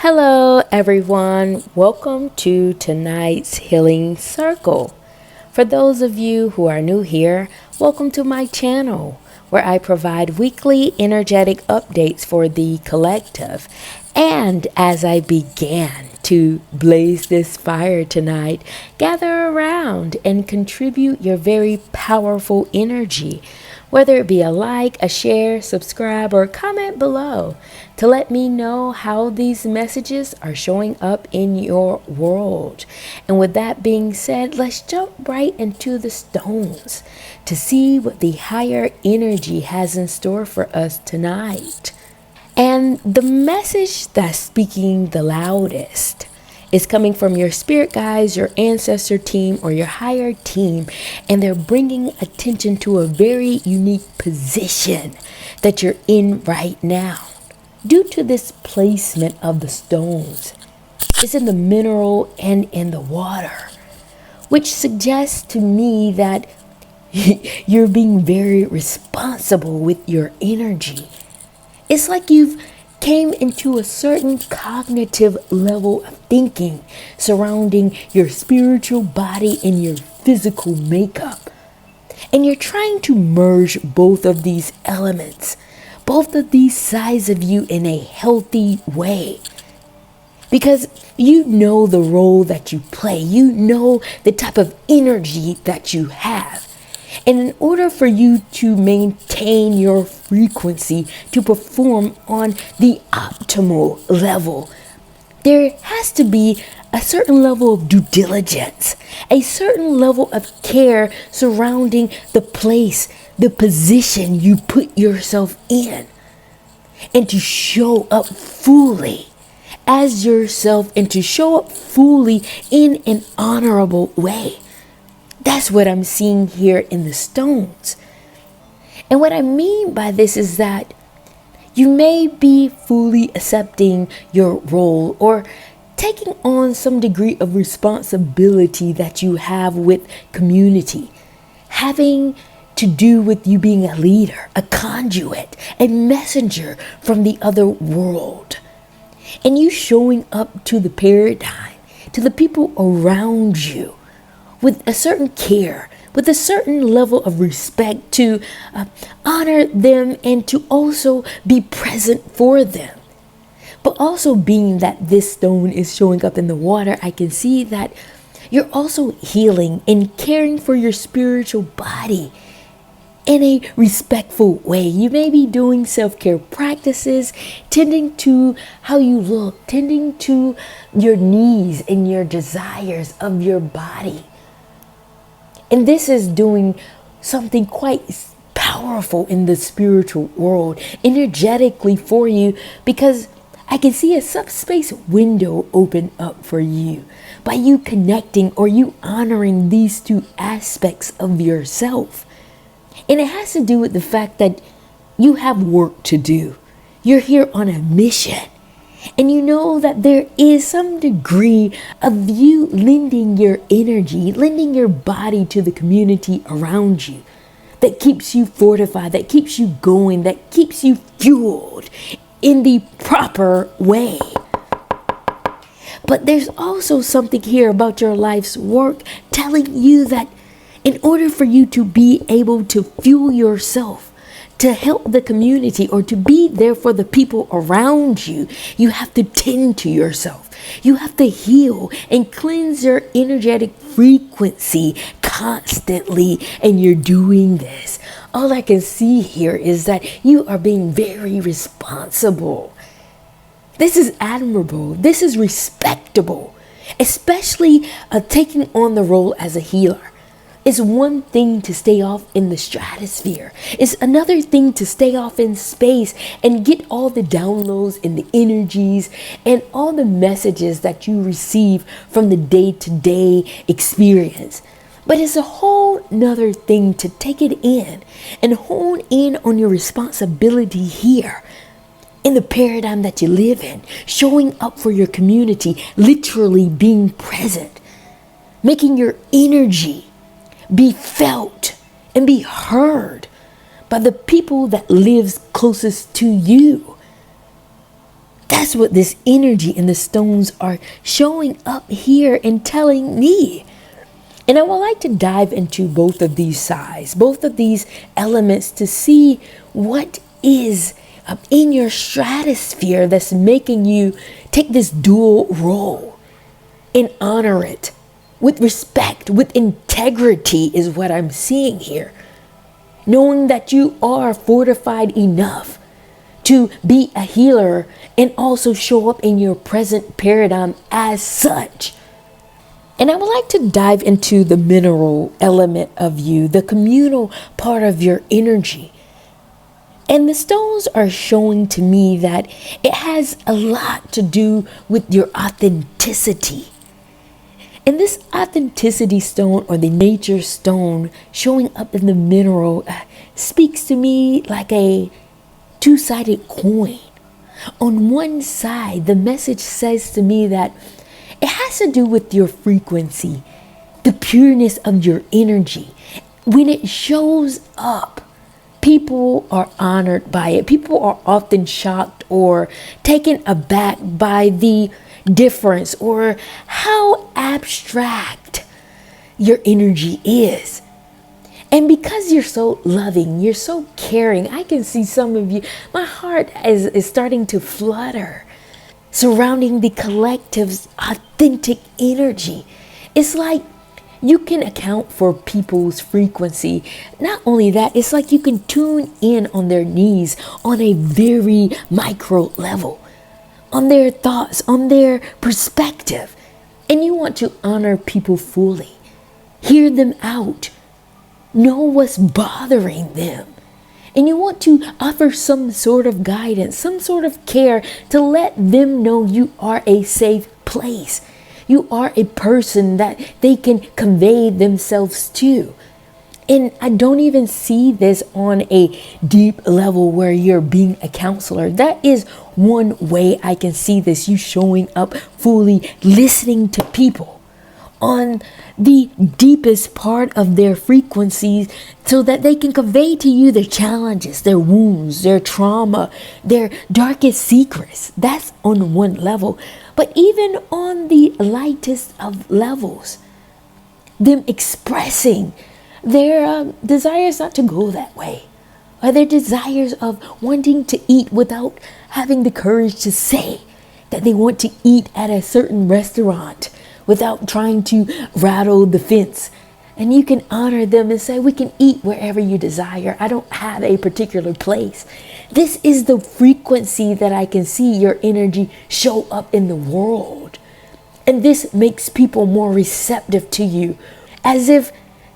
Hello, everyone. Welcome to tonight's Healing Circle. For those of you who are new here, welcome to my channel where I provide weekly energetic updates for the collective. And as I began to blaze this fire tonight, gather around and contribute your very powerful energy. Whether it be a like, a share, subscribe, or comment below to let me know how these messages are showing up in your world. And with that being said, let's jump right into the stones to see what the higher energy has in store for us tonight. And the message that's speaking the loudest is coming from your spirit guides, your ancestor team, or your higher team, and they're bringing attention to a very unique position that you're in right now. Due to this placement of the stones, it's in the mineral and in the water, which suggests to me that you're being very responsible with your energy. It's like you've came into a certain cognitive level of thinking surrounding your spiritual body and your physical makeup. And you're trying to merge both of these elements, both of these sides of you in a healthy way. Because you know the role that you play, you know the type of energy that you have. And in order for you to maintain your frequency to perform on the optimal level, there has to be a certain level of due diligence, a certain level of care surrounding the place, the position you put yourself in, and to show up fully as yourself and to show up fully in an honorable way. That's what I'm seeing here in the stones. And what I mean by this is that you may be fully accepting your role or taking on some degree of responsibility that you have with community, having to do with you being a leader, a conduit, a messenger from the other world. And you showing up to the paradigm, to the people around you, with a certain care, with a certain level of respect to honor them and to also be present for them. But also being that this stone is showing up in the water, I can see that you're also healing and caring for your spiritual body in a respectful way. You may be doing self-care practices, tending to how you look, tending to your needs and your desires of your body. And this is doing something quite powerful in the spiritual world, energetically for you, because I can see a subspace window open up for you by you connecting or you honoring these two aspects of yourself. And it has to do with the fact that you have work to do. You're here on a mission. And you know that there is some degree of you lending your energy, lending your body to the community around you that keeps you fortified, that keeps you going, that keeps you fueled in the proper way. But there's also something here about your life's work telling you that in order for you to be able to fuel yourself, to help the community or to be there for the people around you, you have to tend to yourself. You have to heal and cleanse your energetic frequency constantly. And you're doing this. All I can see here is that you are being very responsible. This is admirable. This is respectable, especially taking on the role as a healer. It's one thing to stay off in the stratosphere. It's another thing to stay off in space and get all the downloads and the energies and all the messages that you receive from the day-to-day experience. But it's a whole nother thing to take it in and hone in on your responsibility here in the paradigm that you live in, showing up for your community, literally being present, making your energy be felt and be heard by the people that lives closest to you. That's what this energy in the stones are showing up here and telling me. And I would like to dive into both of these sides, both of these elements, to see what is in your stratosphere that's making you take this dual role and honor it with respect, with integrity, is what I'm seeing here. Knowing that you are fortified enough to be a healer and also show up in your present paradigm as such. And I would like to dive into the mineral element of you, the communal part of your energy. And the stones are showing to me that it has a lot to do with your authenticity. And this authenticity stone, or the nature stone showing up in the mineral, speaks to me like a two-sided coin. On one side, the message says to me that it has to do with your frequency, the pureness of your energy. When it shows up, people are honored by it. People are often shocked or taken aback by the difference or how abstract your energy is. And because you're so loving, you're so caring, I can see some of you, my heart is starting to flutter surrounding the collective's authentic energy. It's like you can account for people's frequency. Not only that, it's like you can tune in on their needs on a very micro level, on their thoughts, on their perspective. And you want to honor people fully, hear them out, know what's bothering them. And you want to offer some sort of guidance, some sort of care to let them know you are a safe place. You are a person that they can convey themselves to. And I don't even see this on a deep level where you're being a counselor. That is one way I can see this, you showing up fully, listening to people on the deepest part of their frequencies so that they can convey to you their challenges, their wounds, their trauma, their darkest secrets. That's on one level. But even on the lightest of levels, them expressing their desires not to go that way, or their desires of wanting to eat without having the courage to say that they want to eat at a certain restaurant without trying to rattle the fence. And you can honor them and say, we can eat wherever you desire. I don't have a particular place. This is the frequency that I can see your energy show up in the world. And this makes people more receptive to you, as if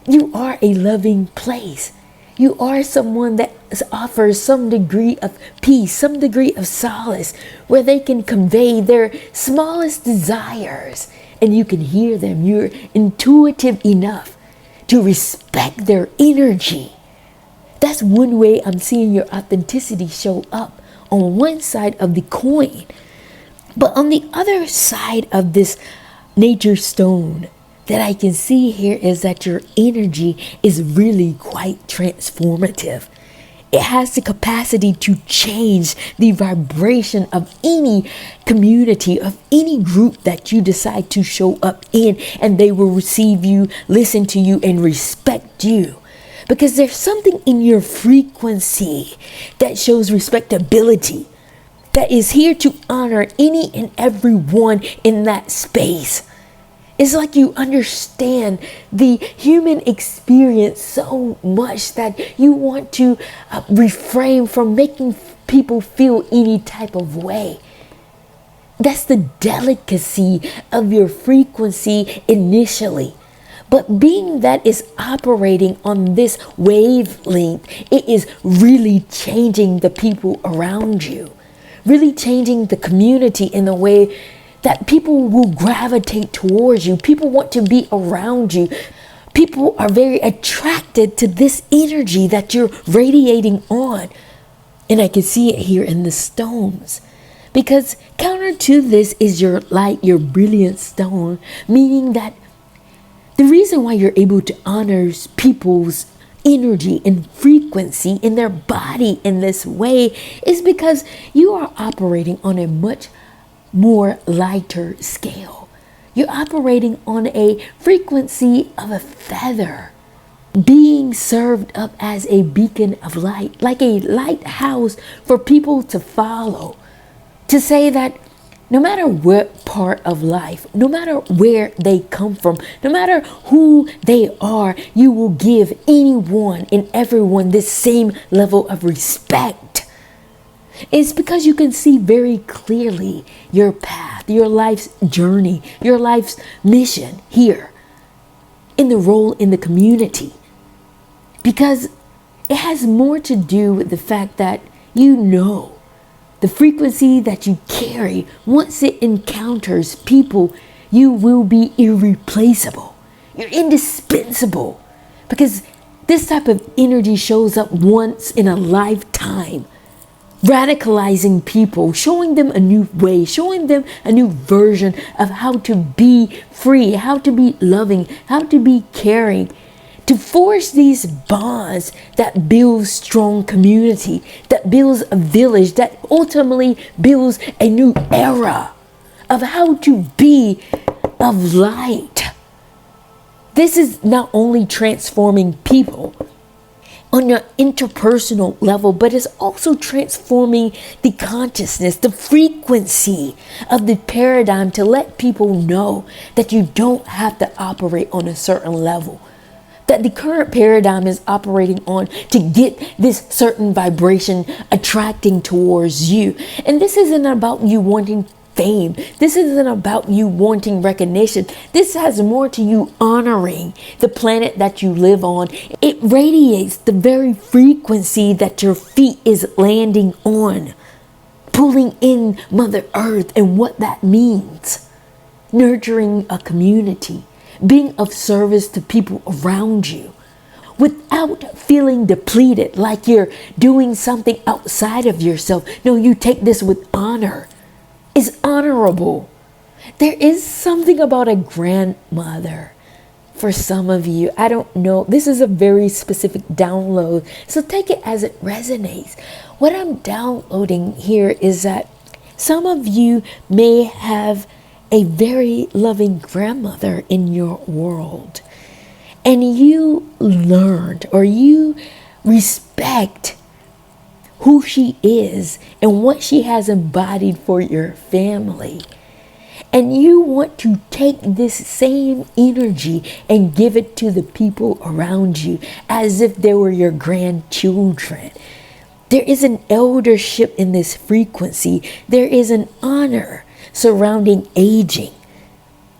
you are a loving place. You are someone that offers some degree of peace, some degree of solace, where they can convey their smallest desires and you can hear them. You're intuitive enough to respect their energy. That's one way I'm seeing your authenticity show up on one side of the coin. But on the other side of this nature stone that I can see here is that your energy is really quite transformative. It has the capacity to change the vibration of any community, of any group that you decide to show up in, and they will receive you, listen to you, and respect you. Because there's something in your frequency that shows respectability, that is here to honor any and every one in that space. It's like you understand the human experience so much that you want to refrain from making people feel any type of way. That's the delicacy of your frequency initially. But being that it's operating on this wavelength, it is really changing the people around you, really changing the community in the way that people will gravitate towards you. People want to be around you. People are very attracted to this energy that you're radiating on. And I can see it here in the stones. Because counter to this is your light, your brilliant stone, meaning that the reason why you're able to honor people's energy and frequency in their body in this way is because you are operating on a much more lighter scale. You're operating on a frequency of a feather, being served up as a beacon of light, like a lighthouse for people to follow, to say that no matter what part of life, no matter where they come from, no matter who they are, you will give anyone and everyone this same level of respect. It's because you can see very clearly your path, your life's journey, your life's mission here in the role in the community. Because it has more to do with the fact that you know the frequency that you carry. Once it encounters people, you will be irreplaceable. You're indispensable, because this type of energy shows up once in a lifetime, radicalizing people, showing them a new way, showing them a new version of how to be free, how to be loving, how to be caring, to forge these bonds that build strong community, that builds a village, that ultimately builds a new era of how to be of light. This is not only transforming people on an interpersonal level, but it's also transforming the consciousness, the frequency of the paradigm, to let people know that you don't have to operate on a certain level, that the current paradigm is operating on to get this certain vibration attracting towards you. And this isn't about you wanting fame. This isn't about you wanting recognition. This has more to you honoring the planet that you live on. It radiates the very frequency that your feet is landing on, pulling in Mother Earth and what that means. Nurturing a community, being of service to people around you without feeling depleted, like you're doing something outside of yourself. No, you take this with honor. It's honorable. There is something about a grandmother for some of you. I don't know. This is a very specific download, so take it as it resonates. What I'm downloading here is that some of you may have a very loving grandmother in your world, and you learned or you respect who she is and what she has embodied for your family, and you want to take this same energy and give it to the people around you as if they were your grandchildren. There is an eldership in this frequency. There is an honor surrounding aging.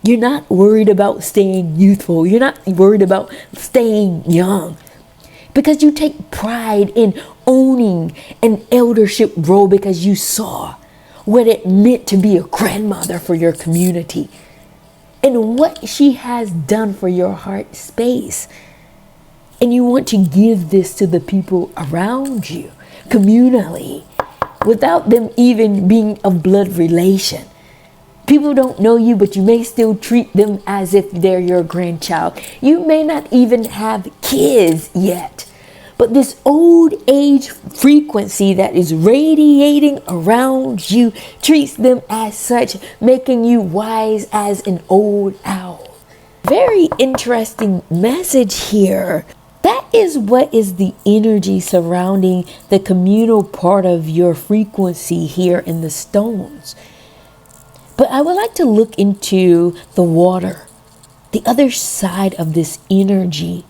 You're not worried about staying youthful. You're not worried about staying young, because you take pride in owning an eldership role, because you saw what it meant to be a grandmother for your community and what she has done for your heart space. And you want to give this to the people around you communally, without them even being a blood relation. People don't know you, but you may still treat them as if they're your grandchild. You may not even have kids yet, but this old age frequency that is radiating around you treats them as such, making you wise as an old owl. Very interesting message here. That is what is the energy surrounding the communal part of your frequency here in the stones. But I would like to look into the water, the other side of this energy,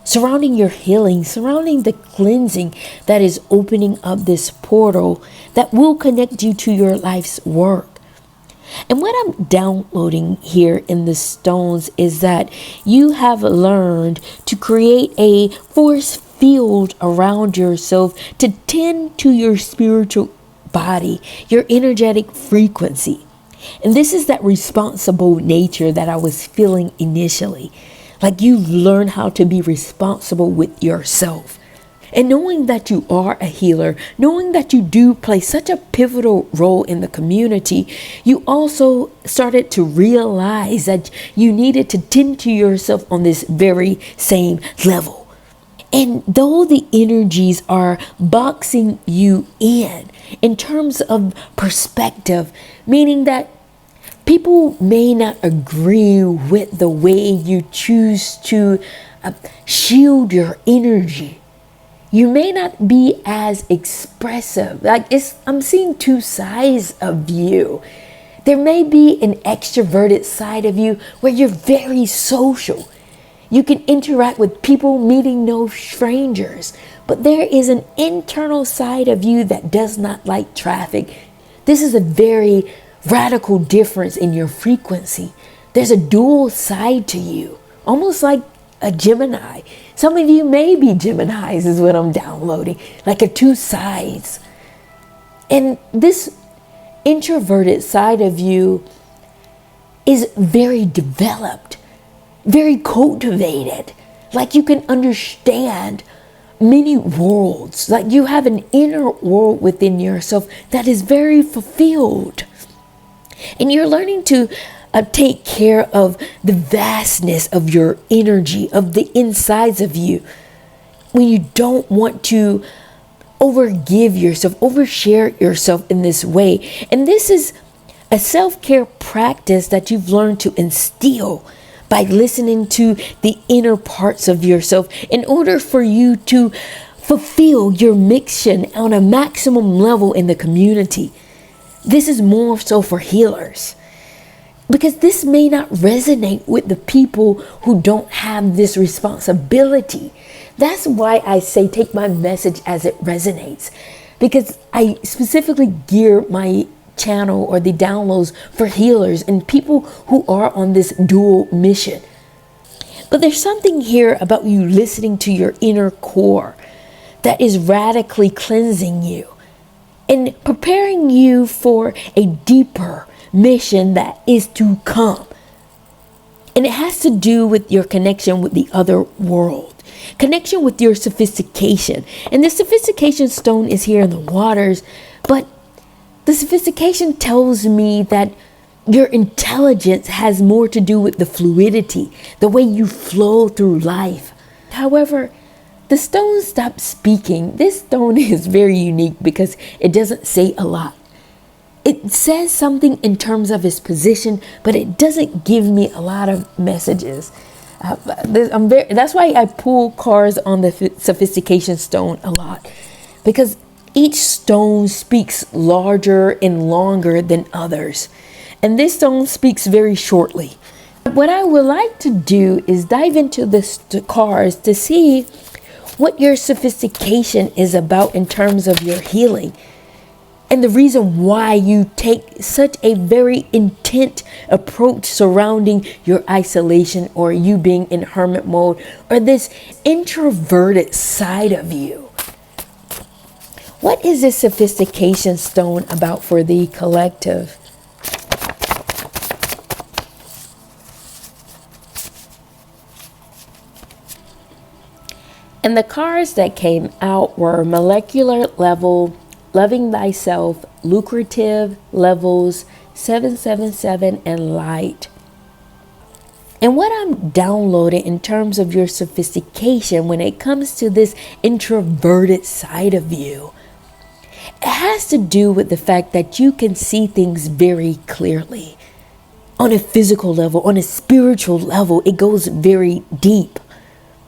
surrounding your healing, surrounding the cleansing that is opening up this portal that will connect you to your life's work. And what I'm downloading here in the stones is that you have learned to create a force field around yourself to tend to your spiritual body, your energetic frequency. And this is that responsible nature that I was feeling initially. Like you've learned how to be responsible with yourself. And knowing that you are a healer, knowing that you do play such a pivotal role in the community, you also started to realize that you needed to tend to yourself on this very same level. And though the energies are boxing you in terms of perspective, meaning that people may not agree with the way you choose to shield your energy. You may not be as expressive. I'm seeing two sides of you. There may be an extroverted side of you where you're very social. You can interact with people, meeting no strangers. But there is an internal side of you that does not like traffic. This is a very radical difference in your frequency. There's a dual side to you, almost like a Gemini. Some of you may be Geminis is what I'm downloading, like a two sides. And this introverted side of you is very developed, very cultivated. Like you can understand many worlds. Like you have an inner world within yourself that is very fulfilled. And you're learning to take care of the vastness of your energy, of the insides of you. When you don't want to overgive yourself, overshare yourself in this way. And this is a self-care practice that you've learned to instill by listening to the inner parts of yourself in order for you to fulfill your mission on a maximum level in the community. This is more so for healers, because this may not resonate with the people who don't have this responsibility. That's why I say take my message as it resonates, because I specifically gear my channel or the downloads for healers and people who are on this dual mission. But there's something here about you listening to your inner core that is radically cleansing you and preparing you for a deeper mission that is to come. And it has to do with your connection with the other world, connection with your sophistication. And the sophistication stone is here in the waters, but the sophistication tells me that your intelligence has more to do with the fluidity, the way you flow through life. However, the stone stopped speaking. This stone is very unique because it doesn't say a lot. It says something in terms of its position, but it doesn't give me a lot of messages. That's why I pull cards on the sophistication stone a lot, because each stone speaks larger and longer than others. And this stone speaks very shortly. What I would like to do is dive into the cards to see what your sophistication is about in terms of your healing. And the reason why you take such a very intent approach surrounding your isolation, or you being in hermit mode, or this introverted side of you. What is this sophistication stone about for the collective? And the cards that came out were molecular level, loving thyself, lucrative, levels, 777, and light. And what I'm downloading in terms of your sophistication when it comes to this introverted side of you, it has to do with the fact that you can see things very clearly. On a physical level, on a spiritual level, it goes very deep.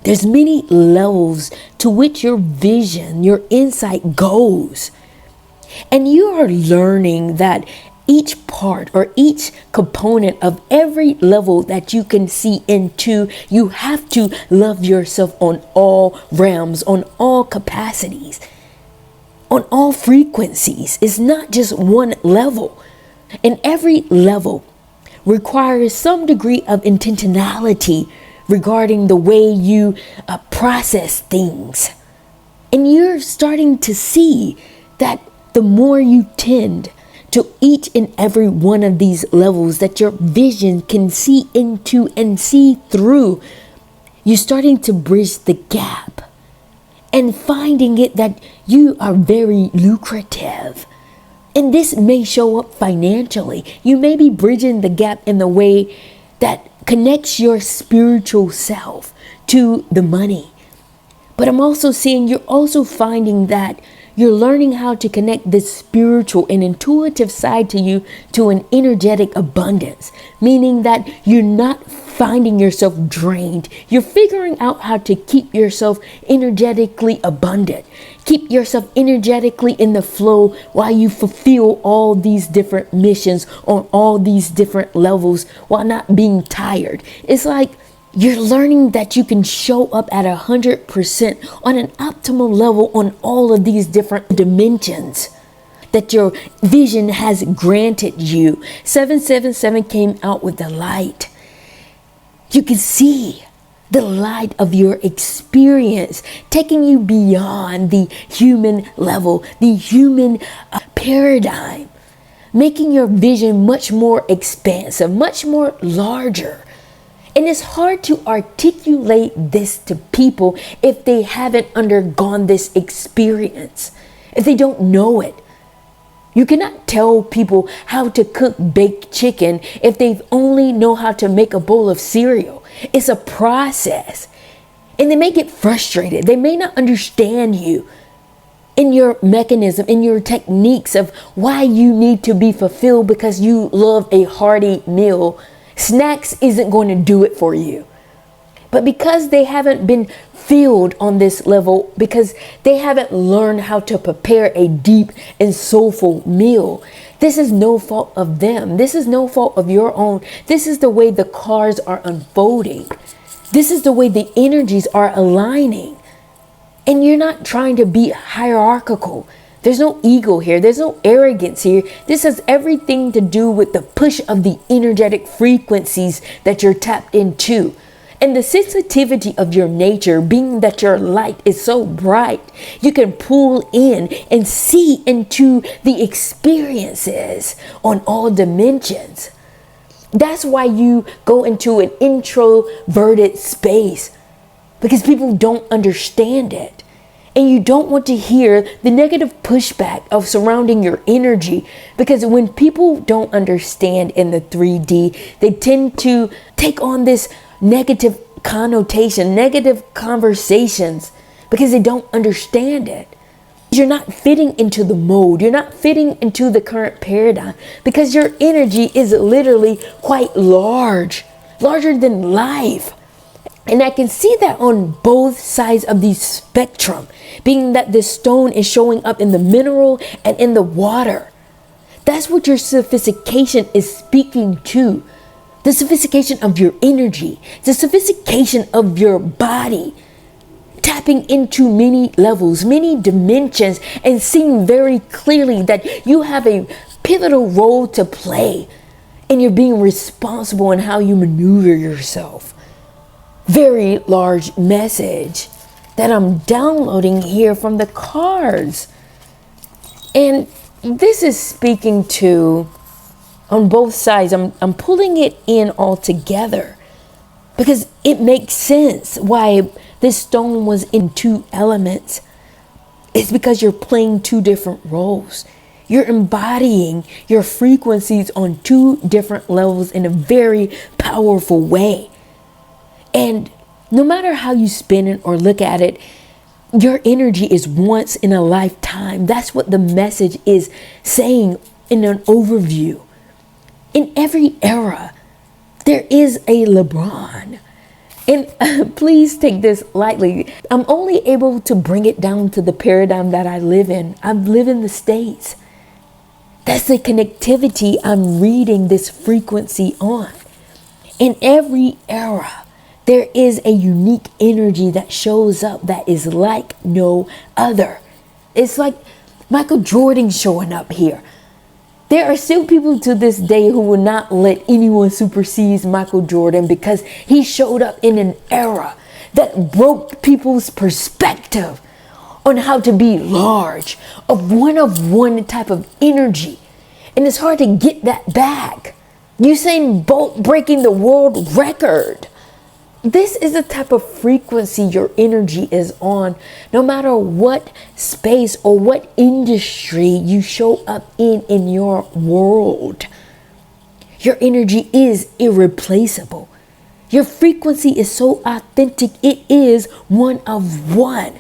There's many levels to which your vision, your insight goes. And you are learning that each part or each component of every level that you can see into, you have to love yourself on all realms, on all capacities, on all frequencies. It's not just one level. And every level requires some degree of intentionality regarding the way you process things. And you're starting to see that the more you tend to each and every one of these levels that your vision can see into and see through, you're starting to bridge the gap and finding it that you are very lucrative. And this may show up financially. You may be bridging the gap in the way that connects your spiritual self to the money. But I'm also seeing you're also finding that you're learning how to connect this spiritual and intuitive side to you to an energetic abundance, meaning that you're not finding yourself drained. You're figuring out how to keep yourself energetically abundant, keep yourself energetically in the flow while you fulfill all these different missions on all these different levels while not being tired. It's like you're learning that you can show up at 100% on an optimal level on all of these different dimensions that your vision has granted you. 777 came out with the light. You can see the light of your experience taking you beyond the human level, the human paradigm, making your vision much more expansive, much more larger. And it's hard to articulate this to people if they haven't undergone this experience, if they don't know it. You cannot tell people how to cook baked chicken if they only know how to make a bowl of cereal. It's a process. And they may get frustrated. They may not understand you in your mechanism, in your techniques of why you need to be fulfilled because you love a hearty meal. Snacks isn't going to do it for you. But because they haven't been filled on this level, because they haven't learned how to prepare a deep and soulful meal, this is no fault of them. This is no fault of your own. This is the way the cards are unfolding. This is the way the energies are aligning. And you're not trying to be hierarchical. There's no ego here. There's no arrogance here. This has everything to do with the push of the energetic frequencies that you're tapped into. And the sensitivity of your nature, being that your light is so bright, you can pull in and see into the experiences on all dimensions. That's why you go into an introverted space, because people don't understand it. And you don't want to hear the negative pushback of surrounding your energy, because when people don't understand in the 3D, they tend to take on this negative connotation, negative conversations, because they don't understand it. You're not fitting into the mode. You're not fitting into the current paradigm, because your energy is literally quite large, larger than life. And I can see that on both sides of the spectrum, being that this stone is showing up in the mineral and in the water. That's what your sophistication is speaking to. The sophistication of your energy, the sophistication of your body, tapping into many levels, many dimensions, and seeing very clearly that you have a pivotal role to play, and you're being responsible in how you maneuver yourself. Very large message that I'm downloading here from the cards. And this is speaking to, on both sides, I'm pulling it in all together, because it makes sense why this stone was in two elements. It's because you're playing two different roles. You're embodying your frequencies on two different levels in a very powerful way. And no matter how you spin it or look at it, your energy is once in a lifetime. That's what the message is saying in an overview. In every era, there is a LeBron. And please take this lightly. I'm only able to bring it down to the paradigm that I live in. I live in the States. That's the connectivity I'm reading this frequency on. In every era, there is a unique energy that shows up that is like no other. It's like Michael Jordan showing up here. There are still people to this day who will not let anyone supersede Michael Jordan, because he showed up in an era that broke people's perspective on how to be large, of one type of energy. And it's hard to get that back. Usain Bolt breaking the world record. This is the type of frequency your energy is on, no matter what space or what industry you show up in your world. Your energy is irreplaceable. Your frequency is so authentic. It is one of one.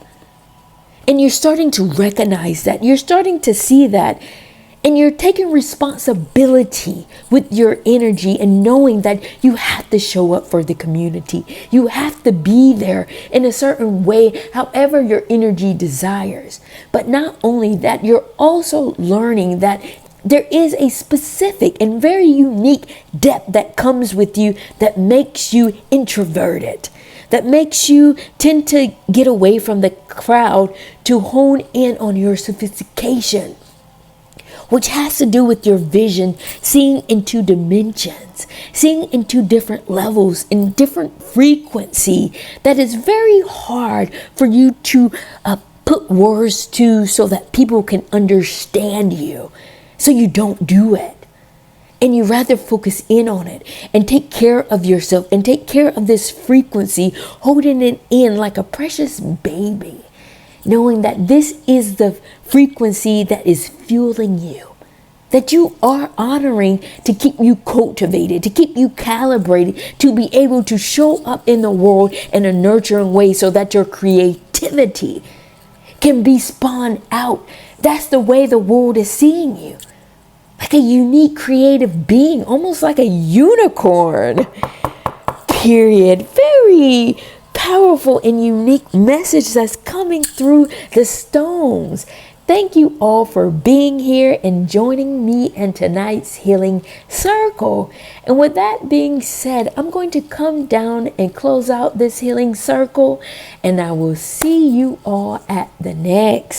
And you're starting to recognize that. You're starting to see that. And you're taking responsibility with your energy and knowing that you have to show up for the community. You have to be there in a certain way, however your energy desires. But not only that, you're also learning that there is a specific and very unique depth that comes with you that makes you introverted, that makes you tend to get away from the crowd to hone in on your sophistication, which has to do with your vision, seeing into dimensions, seeing into different levels in different frequency that is very hard for you to put words to so that people can understand you. So you don't do it. And you rather focus in on it and take care of yourself and take care of this frequency, holding it in like a precious baby, knowing that this is the frequency that is fueling you, that you are honoring to keep you cultivated, to keep you calibrated, to be able to show up in the world in a nurturing way so that your creativity can be spawned out. That's the way the world is seeing you. Like a unique creative being, almost like a unicorn. Period. Very powerful and unique message that's coming through the stones. Thank you all for being here and joining me in tonight's healing circle. And with that being said, I'm going to come down and close out this healing circle, and I will see you all at the next.